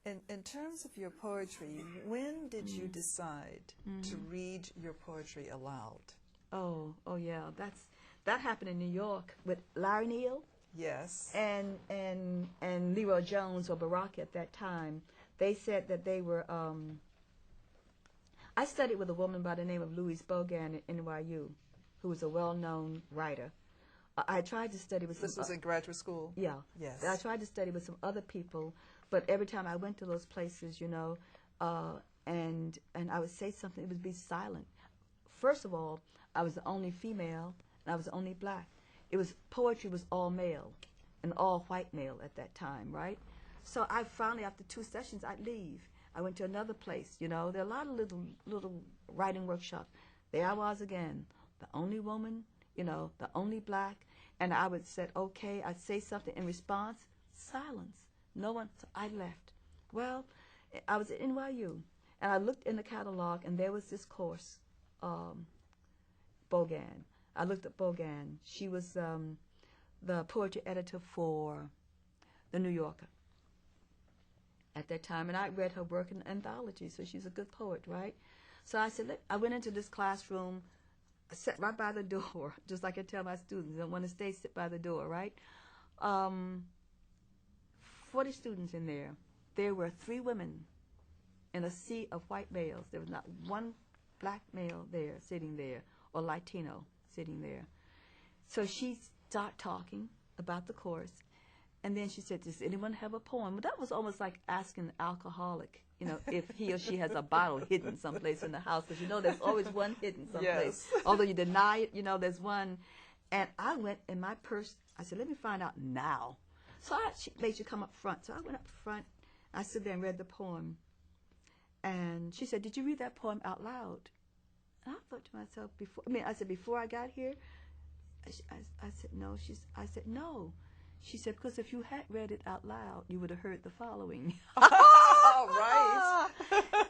In terms of your poetry, when did you decide to read your poetry aloud? Oh yeah, that happened in New York with Larry Neal. Yes. And Leroy Jones or Barack at that time. They said that they were. I studied with a woman by the name of Louise Bogan at NYU, who was a well-known writer. I tried to study with This was in graduate school? Yeah. Yes. I tried to study with some other people, but every time I went to those places, you know, and I would say something, it would be silent. First of all, I was the only female, and I was the only black. Poetry was all male, and all white male at that time, right? So I finally, after 2 sessions, I'd leave. I went to another place, you know. There are a lot of little writing workshops. There I was again, the only woman, you know, the only black. And I would say, okay, I'd say something in response, silence. No one, so I left. Well, I was at NYU, and I looked in the catalog, and there was this course, Bogan. I looked at Bogan. She was the poetry editor for The New Yorker at that time, and I read her work in anthology, so she's a good poet, right? So I said, I went into this classroom, I sat right by the door, just like I tell my students, don't want to stay, sit by the door, right? 40 students in there. There were 3 women in a sea of white males. There was not one black male there, sitting there, or Latino sitting there. So she started talking about the course, and then she said, does anyone have a poem? But that was almost like asking an alcoholic, you know, if he or she has a bottle hidden someplace in the house, because you know there's always one hidden someplace. Yes. Although you deny it, you know, there's one. And I went in my purse, I said, let me find out now. So she made you come up front. So I went up front, I stood there and read the poem. And she said, did you read that poem out loud? And I thought to myself, before I got here, I said, no. I said, no. She said, because if you had read it out loud, you would have heard the following. Right.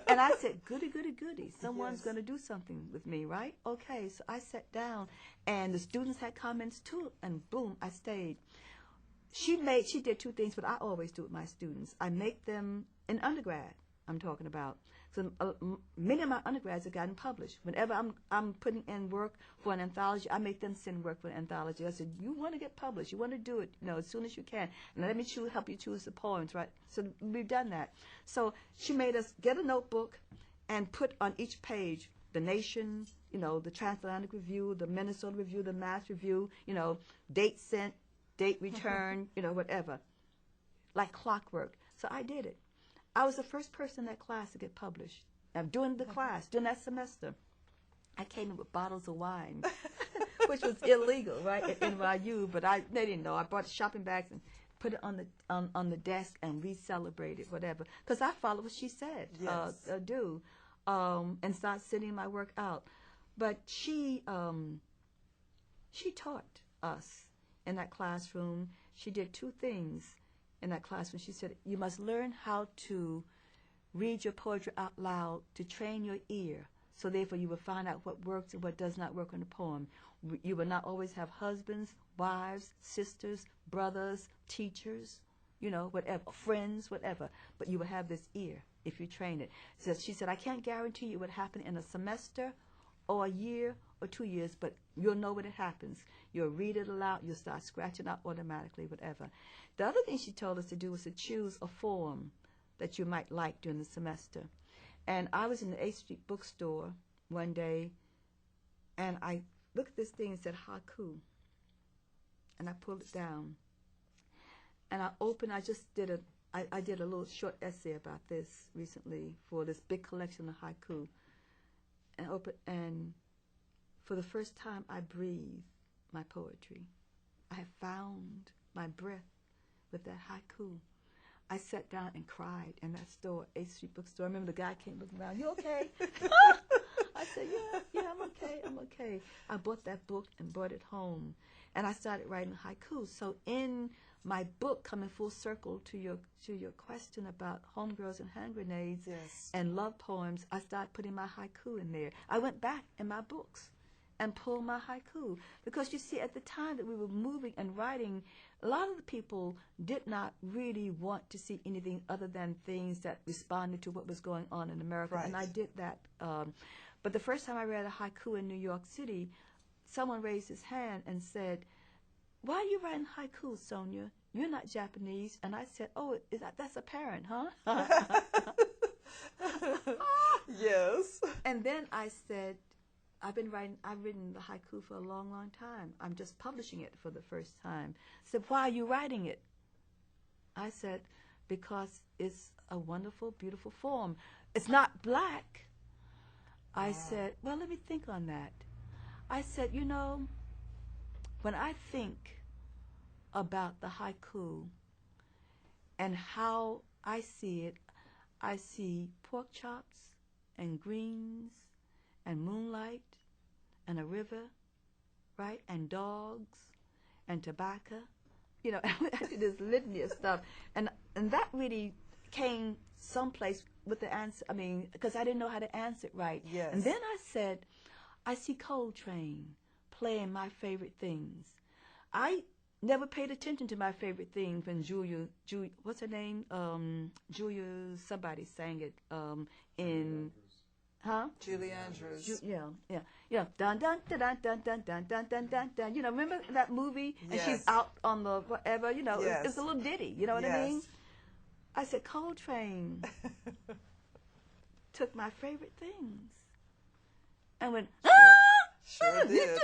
And I said, goody, goody, goody. Someone's Yes. going to do something with me, right? Okay, so I sat down, and the students had comments too, and boom, I stayed. She did 2 things, but I always do with my students. I make them, in undergrad, I'm talking about. So many of my undergrads have gotten published. Whenever I'm putting in work for an anthology, I make them send work for an anthology. I said, you want to get published, you want to do it, you know, as soon as you can. And let me help you choose the poems, right? So we've done that. So she made us get a notebook and put on each page the Nation, you know, the Transatlantic Review, the Minnesota Review, the Mass Review, you know, date sent, date return, you know, whatever, like clockwork. So I did it. I was the first person in that class to get published. Now, during that semester, I came in with bottles of wine, which was illegal, right, at NYU, but they didn't know. I brought shopping bags and put it on the desk, and we celebrated, whatever, because I followed what she said, Yes. and start sending my work out. But she taught us in that classroom. She did 2 things in that classroom. She said, you must learn how to read your poetry out loud to train your ear. So therefore you will find out what works and what does not work in the poem. You will not always have husbands, wives, sisters, brothers, teachers, you know, whatever, friends, whatever. But you will have this ear if you train it. So she said, I can't guarantee you what happened in a semester or a year or 2 years, but you'll know when it happens. You'll read it aloud, you'll start scratching out automatically, whatever. The other thing she told us to do was to choose a form that you might like during the semester. And I was in the 8th Street bookstore one day, and I looked at this thing and said haiku. And I pulled it down. And I did a little short essay about this recently for this big collection of haiku. And for the first time, I breathed my poetry. I have found my breath with that haiku. I sat down and cried in that store, 8th Street bookstore. I remember the guy came looking around, you okay? I said, yeah, I'm okay. I bought that book and brought it home. And I started writing haiku. So in my book, coming full circle to your question about homegirls and hand grenades, Yes. and love poems, I started putting my haiku in there. I went back in my books and pull my haiku. Because you see, at the time that we were moving and writing, a lot of the people did not really want to see anything other than things that responded to what was going on in America. Right. And I did that. But the first time I read a haiku in New York City, someone raised his hand and said, "Why are you writing haiku, Sonia? You're not Japanese." And I said, "Oh, that's apparent, huh?" Yes. And then I said, I've written the haiku for a long, long time. I'm just publishing it for the first time. Said, "Why are you writing it?" I said, "Because it's a wonderful, beautiful form. It's not black." I said, "Well, let me think on that." I said, "You know, when I think about the haiku and how I see it, I see pork chops and greens and moonlight and a river, right, and dogs and tobacco, you know, this litany of stuff." And that really came someplace with the answer, I mean, because I didn't know how to answer it right. Yes. And then I said, "I see Coltrane playing my favorite things." I never paid attention to my favorite thing when Julia, what's her name? Julia, somebody sang it in, huh? Julie Andrews. Yeah. Dun dun dun dun dun dun dun dun dun dun dun. You know, remember that movie? And Yes. she's out on the whatever. You know, Yes. it's a little ditty. You know what I Yes. mean? I said Coltrane took my favorite things and went. Sure did.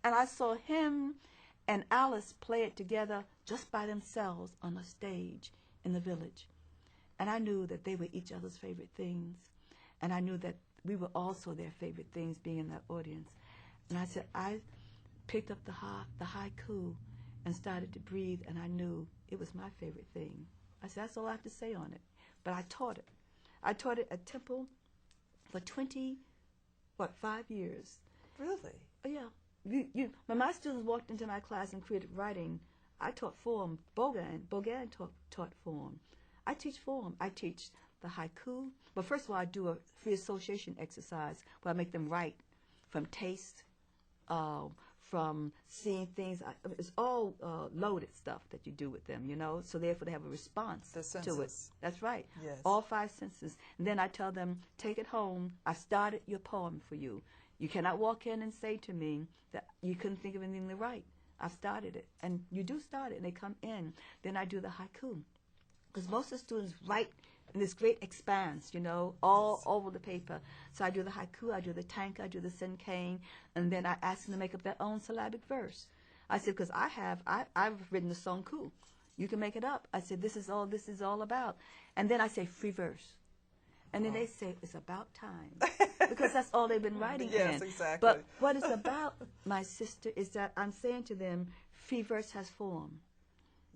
And I saw him and Alice play it together just by themselves on a stage in the village. And I knew that they were each other's favorite things. And I knew that we were also their favorite things being in that audience. And I said, I picked up the haiku and started to breathe, and I knew it was my favorite thing. I said, that's all I have to say on it. But I taught it. I taught it at Temple for 5 years. Really? Oh, yeah. When my students walked into my class and created writing, I taught form. Bogan taught form. I teach form. I teach the haiku. But first of all, I do a free association exercise where I make them write from taste, from seeing things. It's all loaded stuff that you do with them, you know, so therefore they have a response The to it. senses. That's right. Yes. All 5 senses. And then I tell them, take it home. I've started your poem for you. You cannot walk in and say to me that you couldn't think of anything to write. I've started it. And you do start it, and they come in. Then I do the haiku. Because most of the students write in this great expanse, you know, all over the paper. So I do the haiku, I do the tanka, I do the senkain, and then I ask them to make up their own syllabic verse. I said, because I've written the songku. You can make it up. I said, this is all about. And then I say free verse. And then they say, it's about time. Because that's all they've been writing in. Yes, exactly. But what it's about, my sister, is that I'm saying to them, free verse has form.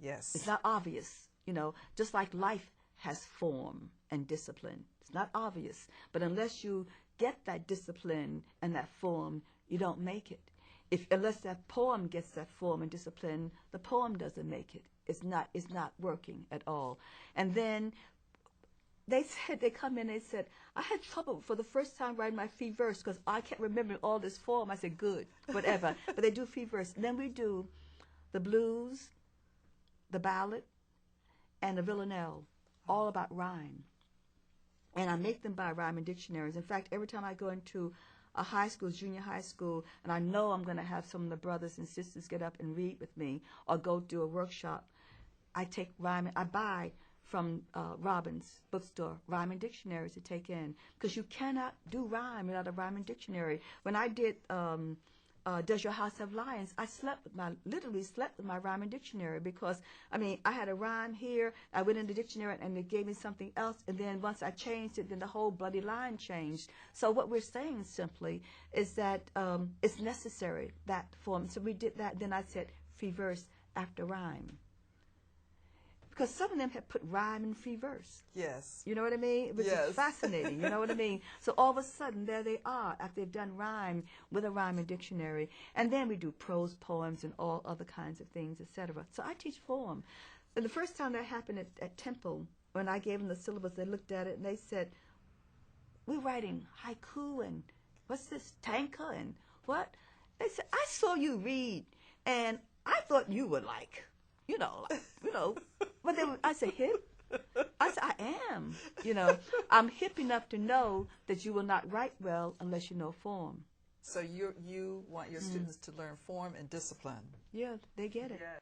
Yes. It's not obvious, you know, just like life has form and discipline. It's not obvious. But unless you get that discipline and that form, you don't make it. Unless that poem gets that form and discipline, the poem doesn't make it. It's not working at all. And then they come in, they said, I had trouble for the first time writing my free verse because I kept remembering all this form. I said, good, whatever. But they do free verse. And then we do the blues, the ballad, and the villanelle, all about rhyme. And I make them by rhyming dictionaries. In fact, every time I go into a high school, junior high school, and I know I'm going to have some of the brothers and sisters get up and read with me or go do a workshop, I take rhyming, I buy from Robbins bookstore rhyming dictionaries to take in, because you cannot do rhyme without a rhyming dictionary. When I did Does Your House Have Lions, I literally slept with my rhyming dictionary, because I mean I had a rhyme here, I went in the dictionary and it gave me something else, and then once I changed it, then the whole bloody line changed. So what we're saying simply is that it's necessary, that form. So we did that. Then I said free verse after rhyme, because some of them had put rhyme in free verse. Yes. You know what I mean? Which Yes. is fascinating. You know what I mean? So all of a sudden, there they are, after they've done rhyme with a rhyming dictionary. And then we do prose poems and all other kinds of things, etc. So I teach form. And the first time that happened at Temple, when I gave them the syllabus, they looked at it and they said, we're writing haiku and what's this, tanka and what? They said, I saw you read, and I thought you were like, but I said, hip? I said, I am, I'm hip enough to know that you will not write well unless you know form. So you want your students to learn form and discipline. Yeah, they get it. Yeah.